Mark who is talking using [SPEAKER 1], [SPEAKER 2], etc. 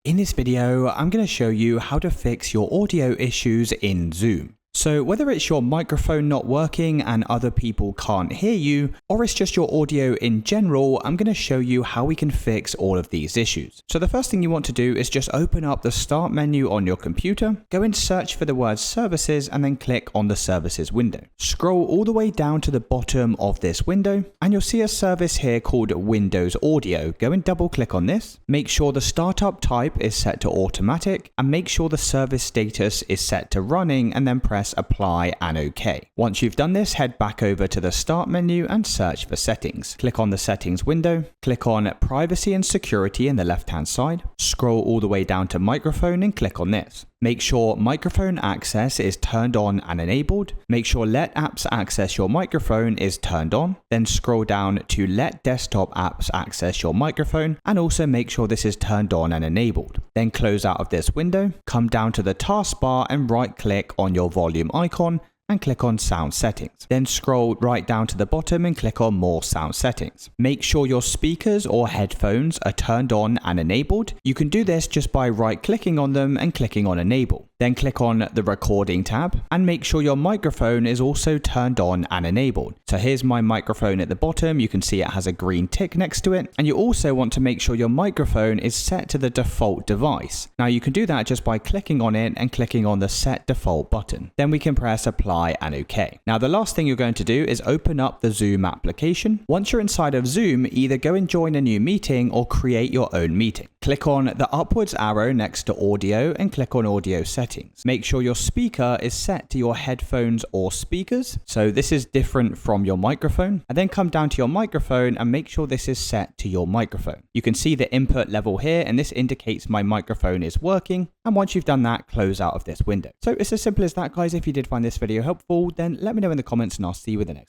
[SPEAKER 1] In this video, I'm going to show you how to fix your audio issues in Zoom. So whether it's your microphone not working and other people can't hear you, or it's just your audio in general, I'm going to show you how we can fix all of these issues. So the first thing you want to do is just open up the Start menu on your computer, go and search for the word Services and then click on the Services window. Scroll all the way down to the bottom of this window and you'll see a service here called Windows Audio. Go and double click on this. Make sure the startup type is set to automatic and make sure the service status is set to running and then press apply and OK. Once you've done this, head back over to the Start menu and search for Settings. Click on the Settings window, click on Privacy and Security in the left-hand side, scroll all the way down to Microphone and click on this. Make sure microphone access is turned on and enabled. Make sure Let Apps Access Your Microphone is turned on. Then scroll down to Let Desktop Apps Access Your Microphone and also make sure this is turned on and enabled. Then close out of this window, come down to the taskbar and right click on your volume icon and click on Sound Settings. Then scroll right down to the bottom and click on More Sound Settings. Make sure your speakers or headphones are turned on and enabled. You can do this just by right clicking on them and clicking on Enable. Then click on the Recording tab and make sure your microphone is also turned on and enabled. So here's my microphone at the bottom. You can see it has a green tick next to it. And you also want to make sure your microphone is set to the default device. Now you can do that just by clicking on it and clicking on the Set Default button. Then we can press Apply and OK. Now the last thing you're going to do is open up the Zoom application. Once you're inside of Zoom, either go and join a new meeting or create your own meeting. Click on the upwards arrow next to Audio and click on Audio Settings. Make sure your speaker is set to your headphones or speakers. So this is different from your microphone. And then come down to your microphone and make sure this is set to your microphone. You can see the input level here and this indicates my microphone is working. And once you've done that, close out of this window. So it's as simple as that, guys. If you did find this video helpful, then let me know in the comments and I'll see you with the next one.